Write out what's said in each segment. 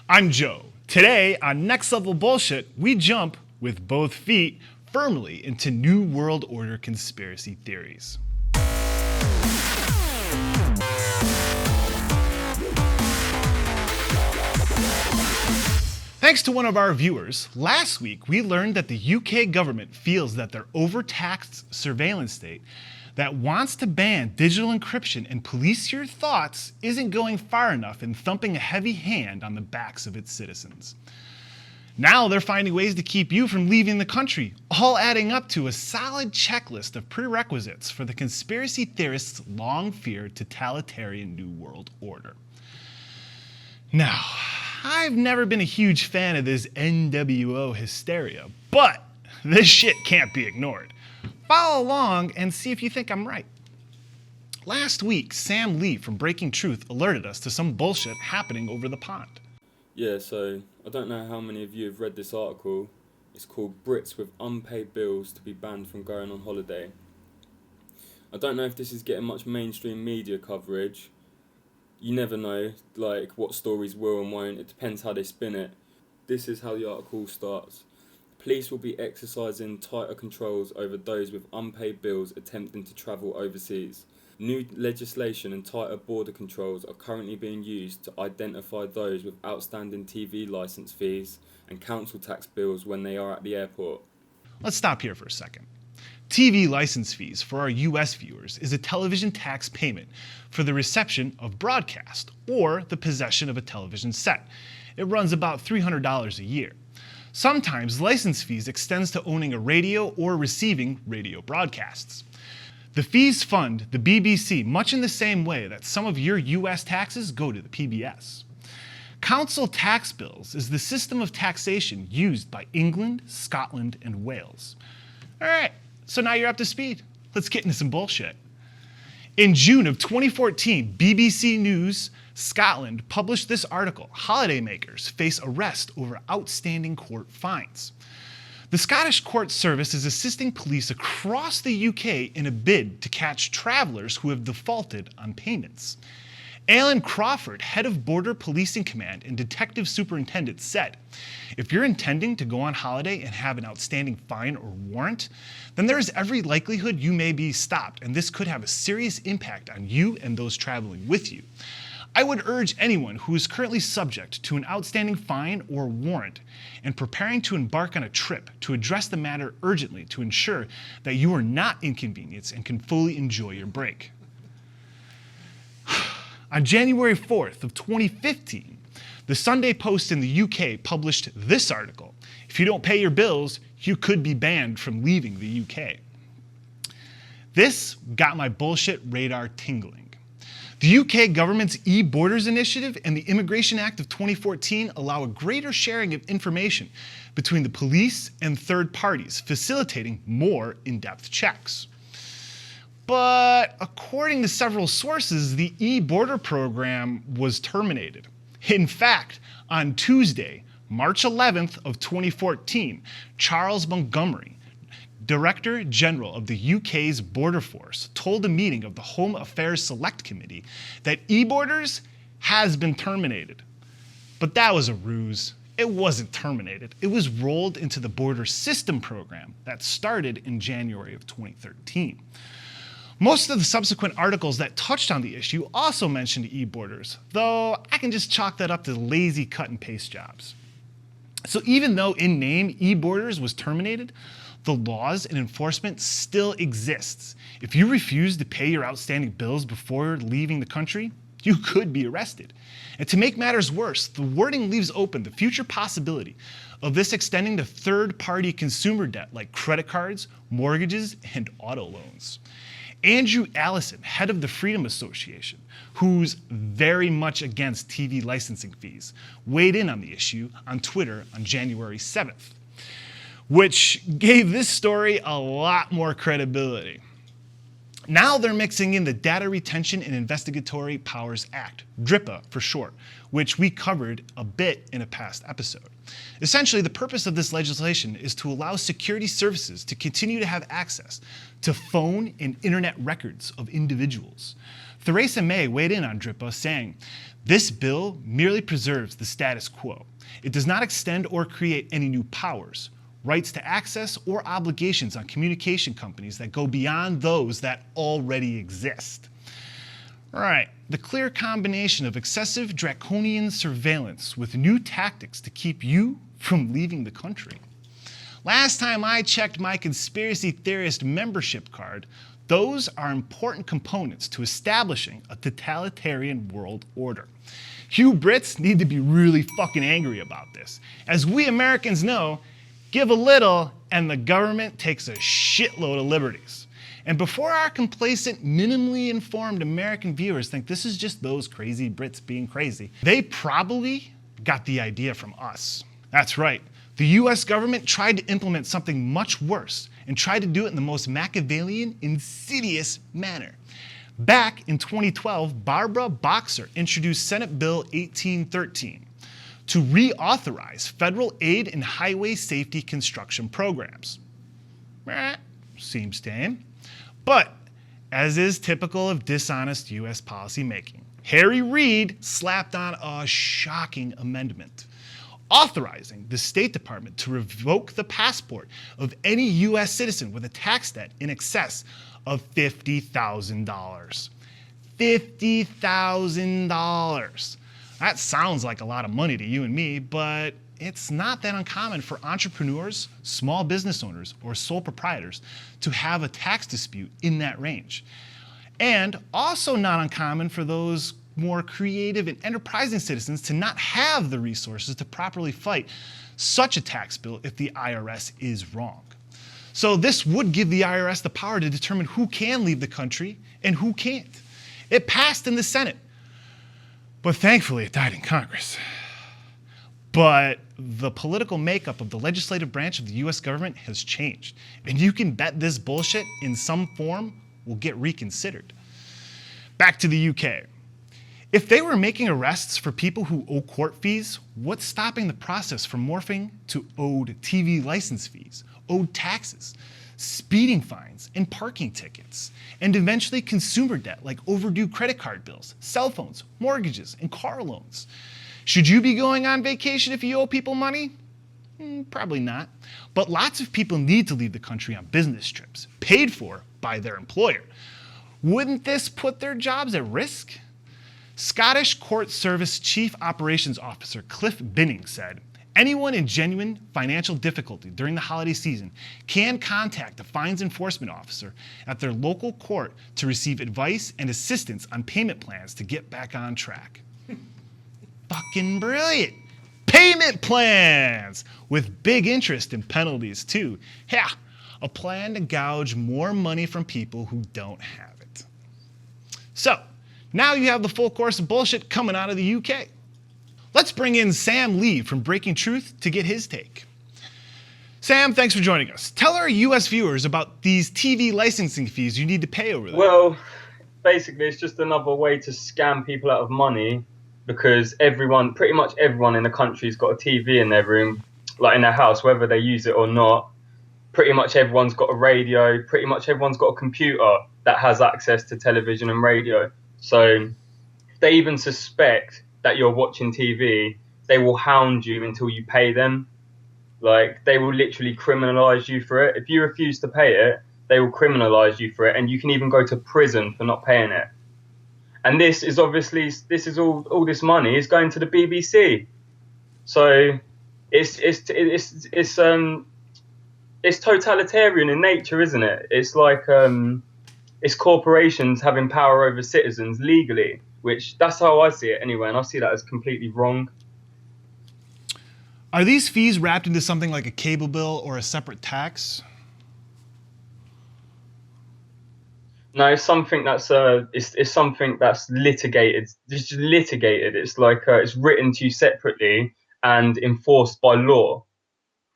I'm Joe. Today on Next Level Bullshit, we jump with both feet firmly into New World Order conspiracy theories. Thanks to one of our viewers, last week we learned that the UK government feels that their overtaxed surveillance state that wants to ban digital encryption and police your thoughts isn't going far enough in thumping a heavy hand on the backs of its citizens. Now they're finding ways to keep you from leaving the country, all adding up to a solid checklist of prerequisites for the conspiracy theorists' long-feared totalitarian New World Order. Now, I've never been a huge fan of this NWO hysteria, but this shit can't be ignored. Follow along and see if you think I'm right. Last week, Sam Leigh from Breaking Truth alerted us to some bullshit happening over the pond. Yeah, so I don't know how many of you have read this article. It's called Brits with Unpaid Bills to be Banned from Going on Holiday. I don't know if this is getting much mainstream media coverage. You never know, what stories will and won't. It depends how they spin it. This is how the article starts. Police will be exercising tighter controls over those with unpaid bills attempting to travel overseas. New legislation and tighter border controls are currently being used to identify those with outstanding TV licence fees and council tax bills when they are at the airport. Let's stop here for a second. TV license fees for our US viewers is a television tax payment for the reception of broadcast or the possession of a television set. It runs about $300 a year. Sometimes license fees extends to owning a radio or receiving radio broadcasts. The fees fund the BBC much in the same way that some of your US taxes go to the PBS. Council tax bills is the system of taxation used by England, Scotland, and Wales. All right. So now you're up to speed. Let's get into some bullshit. In June of 2014, BBC News Scotland published this article, Holidaymakers Face Arrest Over Outstanding Court Fines. The Scottish Court Service is assisting police across the UK in a bid to catch travellers who have defaulted on payments. Alan Crawford, head of Border Policing Command and Detective Superintendent, said, "If you're intending to go on holiday and have an outstanding fine or warrant, then there is every likelihood you may be stopped, and this could have a serious impact on you and those traveling with you. I would urge anyone who is currently subject to an outstanding fine or warrant and preparing to embark on a trip to address the matter urgently to ensure that you are not inconvenienced and can fully enjoy your break." On January 4th of 2015, the Sunday Post in the UK published this article. If you don't pay your bills, you could be banned from leaving the UK. This got my bullshit radar tingling. The UK government's e-Borders initiative and the Immigration Act of 2014 allow a greater sharing of information between the police and third parties, facilitating more in-depth checks. But according to several sources, the e-border program was terminated. In fact, on Tuesday, March 11th of 2014, Charles Montgomery, Director General of the UK's Border Force, told a meeting of the Home Affairs Select Committee that e-borders has been terminated. But that was a ruse. It wasn't terminated. It was rolled into the Border System program that started in January of 2013. Most of the subsequent articles that touched on the issue also mentioned e-borders, though I can just chalk that up to lazy cut and paste jobs. So even though in name e-borders was terminated, the laws and enforcement still exists. If you refuse to pay your outstanding bills before leaving the country, you could be arrested. And to make matters worse, the wording leaves open the future possibility of this extending to third-party consumer debt like credit cards, mortgages, and auto loans. Andrew Allison, head of the Freedom Association, who's very much against TV licensing fees, weighed in on the issue on Twitter on January 7th, which gave this story a lot more credibility. Now they're mixing in the Data Retention and Investigatory Powers Act, DRIPA for short, which we covered a bit in a past episode. Essentially, the purpose of this legislation is to allow security services to continue to have access to phone and internet records of individuals. Theresa May weighed in on DRIPA, saying, "This bill merely preserves the status quo. It does not extend or create any new powers, rights to access, or obligations on communication companies that go beyond those that already exist." All right, the clear combination of excessive draconian surveillance with new tactics to keep you from leaving the country. Last time I checked my conspiracy theorist membership card, those are important components to establishing a totalitarian world order. You Brits need to be really fucking angry about this. As we Americans know, give a little and the government takes a shitload of liberties. And before our complacent, minimally informed American viewers think this is just those crazy Brits being crazy, they probably got the idea from us. That's right. The US government tried to implement something much worse and tried to do it in the most Machiavellian, insidious manner. Back in 2012, Barbara Boxer introduced Senate Bill 1813 to reauthorize federal aid in highway safety construction programs. Seems tame. But, as is typical of dishonest US policymaking, Harry Reid slapped on a shocking amendment, authorizing the State Department to revoke the passport of any US citizen with a tax debt in excess of $50,000. $50,000. That sounds like a lot of money to you and me, but it's not that uncommon for entrepreneurs, small business owners, or sole proprietors to have a tax dispute in that range. And also not uncommon for those more creative and enterprising citizens to not have the resources to properly fight such a tax bill if the IRS is wrong. So this would give the IRS the power to determine who can leave the country and who can't. It passed in the Senate, but thankfully it died in Congress. But the political makeup of the legislative branch of the US government has changed, and you can bet this bullshit in some form will get reconsidered. Back to the UK. If they were making arrests for people who owe court fees, what's stopping the process from morphing to owed TV license fees, owed taxes, speeding fines, and parking tickets, and eventually consumer debt like overdue credit card bills, cell phones, mortgages, and car loans? Should you be going on vacation if you owe people money? Probably not. But lots of people need to leave the country on business trips, paid for by their employer. Wouldn't this put their jobs at risk? Scottish Court Service Chief Operations Officer Cliff Binning said, "Anyone in genuine financial difficulty during the holiday season can contact the fines enforcement officer at their local court to receive advice and assistance on payment plans to get back on track." Fucking brilliant. Payment plans with big interest and penalties too. Yeah, a plan to gouge more money from people who don't have it. So, now you have the full course of bullshit coming out of the UK. Let's bring in Sam Leigh from Breaking Truth to get his take. Sam, thanks for joining us. Tell our US viewers about these TV licensing fees you need to pay over there. Well, basically it's just another way to scam people out of money, because pretty much everyone in the country's got a TV in their room, like in their house, whether they use it or not. Pretty much everyone's got a radio, pretty much everyone's got a computer that has access to television and radio. So they even suspect that you're watching TV, they will hound you until you pay them. Like, they will literally criminalize you for it. If you refuse to pay it, they will criminalize you for it, and you can even go to prison for not paying it. And this is all this money is going to the BBC. So it's totalitarian in nature, isn't it? It's like it's corporations having power over citizens legally, which that's how I see it anyway, and I see that as completely wrong. Are these fees wrapped into something like a cable bill or a separate tax? No, it's something that's it's something that's litigated. It's just litigated. It's like it's written to you separately and enforced by law.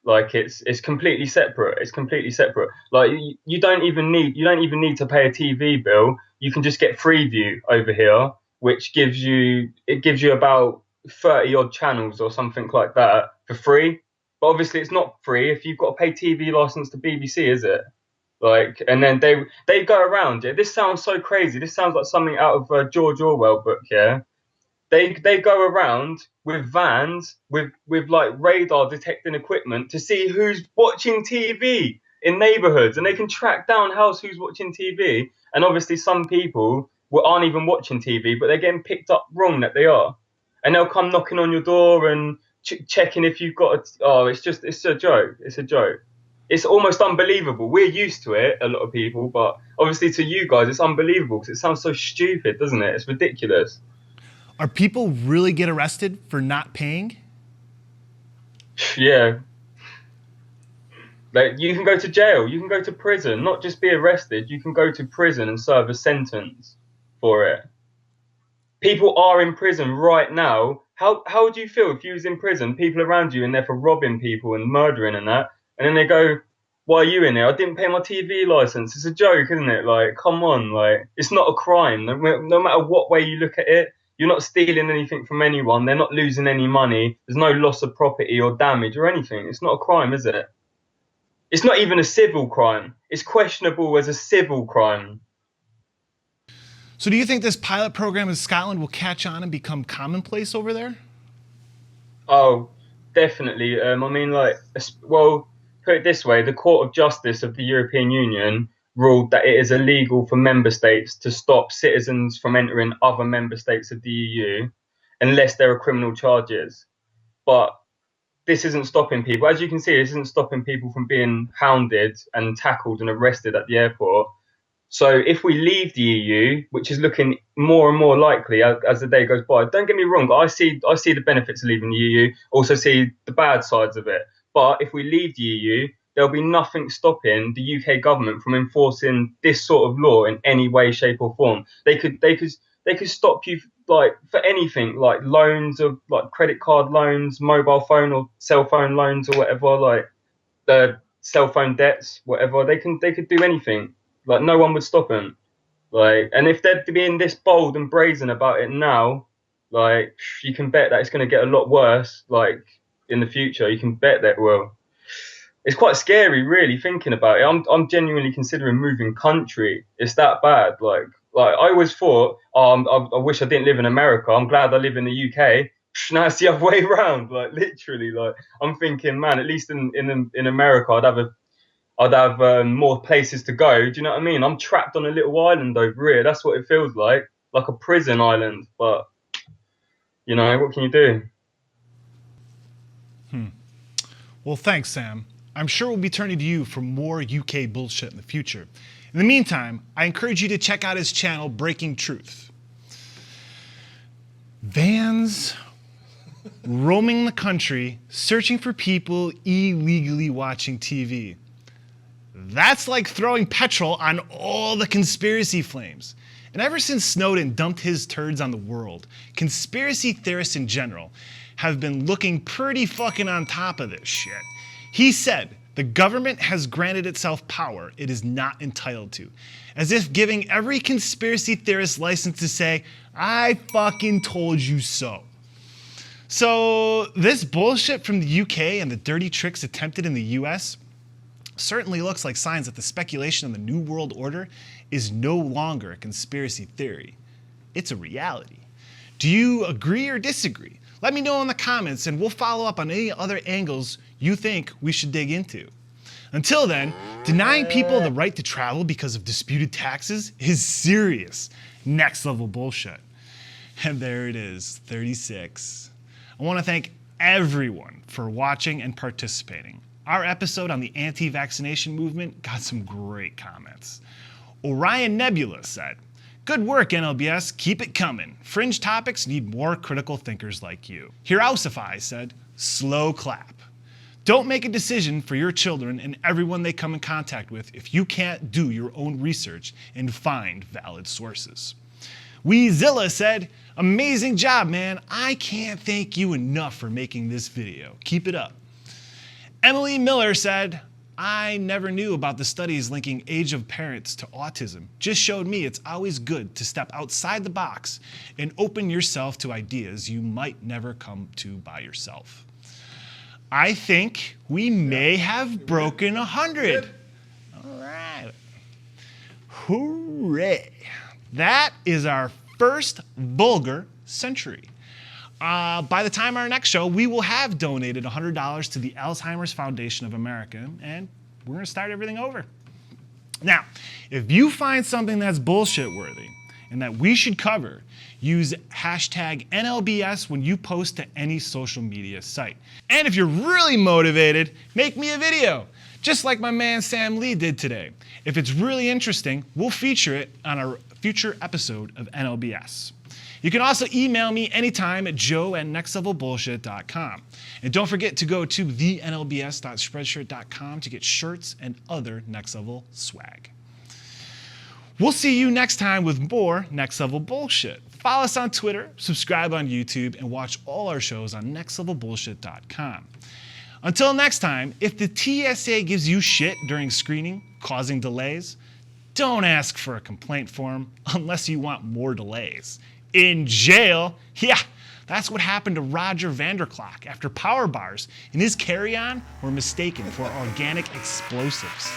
Like it's completely separate. It's completely separate. Like you don't even need to pay a TV bill. You can just get Freeview over here, which gives you about 30 odd channels or something like that for free. But obviously it's not free if you've got to pay TV license to BBC, is it? Like, and then they go around. Yeah, this sounds so crazy. This sounds like something out of a George Orwell book. Yeah, they go around with vans with like radar detecting equipment to see who's watching TV in neighborhoods, and they can track down who's watching TV. And obviously some people aren't even watching TV, but they're getting picked up wrong that they are, and they'll come knocking on your door and checking if you've got it's a joke. It's a joke. It's almost unbelievable. We're used to it, a lot of people, but obviously to you guys it's unbelievable because it sounds so stupid, doesn't it? It's ridiculous. Are people really get arrested for not paying? Yeah. Like, you can go to jail, you can go to prison, not just be arrested, you can go to prison and serve a sentence for it. People are in prison right now. How would you feel if you was in prison, people around you in there for robbing people and murdering and that, and then they go, why are you in there? I didn't pay my TV license. It's a joke, isn't it? Like, come on, like, it's not a crime. No matter what way you look at it, you're not stealing anything from anyone. They're not losing any money. There's no loss of property or damage or anything. It's not a crime, is it? It's not even a civil crime. It's questionable as a civil crime. So do you think this pilot program in Scotland will catch on and become commonplace over there? Oh, definitely. I mean, like, well, put it this way, the Court of Justice of the European Union ruled that it is illegal for member states to stop citizens from entering other member states of the EU unless there are criminal charges. But this isn't stopping people. As you can see, this isn't stopping people from being hounded and tackled and arrested at the airport. So if we leave the EU, which is looking more and more likely as the day goes by, don't get me wrong, I see the benefits of leaving the EU, also see the bad sides of it. But if we leave the EU, there'll be nothing stopping the UK government from enforcing this sort of law in any way, shape, or form. They could stop you like for anything, like loans of like credit card loans, mobile phone or cell phone loans or whatever, like the cell phone debts, whatever. They could do anything. Like, no one would stop them. Like, and if they're being this bold and brazen about it now, like, you can bet that it's going to get a lot worse. Like, in the future, you can bet that it will. It's quite scary, really, thinking about it. I'm genuinely considering moving country. It's that bad. Like I always thought, I wish I didn't live in America. I'm glad I live in the UK. Now it's the other way around. Like, literally, like, I'm thinking, man, at least in America, I'd have more places to go. Do you know what I mean? I'm trapped on a little island over here. That's what it feels like a prison island. But, you know, what can you do? Well, thanks, Sam. I'm sure we'll be turning to you for more UK bullshit in the future. In the meantime, I encourage you to check out his channel, Breaking Truth. Vans roaming the country, searching for people illegally watching TV. That's like throwing petrol on all the conspiracy flames. And ever since Snowden dumped his turds on the world, conspiracy theorists in general have been looking pretty fucking on top of this shit. He said the government has granted itself power it is not entitled to, as if giving every conspiracy theorist license to say, I fucking told you so. So this bullshit from the UK and the dirty tricks attempted in the US certainly looks like signs that the speculation on the New World Order is no longer a conspiracy theory. It's a reality. Do you agree or disagree? Let me know in the comments and we'll follow up on any other angles you think we should dig into. Until then, denying people the right to travel because of disputed taxes is serious, next level bullshit. And there it is, 36. I want to thank everyone for watching and participating. Our episode on the anti-vaccination movement got some great comments. Orion Nebula said, good work, NLBS, keep it coming. Fringe topics need more critical thinkers like you. Hirausify said, slow clap. Don't make a decision for your children and everyone they come in contact with if you can't do your own research and find valid sources. Weezilla said, amazing job, man. I can't thank you enough for making this video. Keep it up. Emily Miller said, I never knew about the studies linking age of parents to autism. Just showed me it's always good to step outside the box and open yourself to ideas you might never come to by yourself. I think we may have broken 100. All right. Hooray. That is our first vulgar century. By the time our next show, we will have donated $100 to the Alzheimer's Foundation of America, and we're going to start everything over. Now, if you find something that's bullshit worthy and that we should cover, use hashtag NLBS when you post to any social media site. And if you're really motivated, make me a video, just like my man Sam Leigh did today. If it's really interesting, we'll feature it on a future episode of NLBS. You can also email me anytime at joe@nextlevelbullshit.com. And don't forget to go to thenlbs.spreadshirt.com to get shirts and other Next Level swag. We'll see you next time with more Next Level Bullshit. Follow us on Twitter, subscribe on YouTube, and watch all our shows on nextlevelbullshit.com. Until next time, if the TSA gives you shit during screening, causing delays, don't ask for a complaint form unless you want more delays. In jail, yeah, that's what happened to Roger Vanderklok after power bars in his carry-on were mistaken for organic explosives.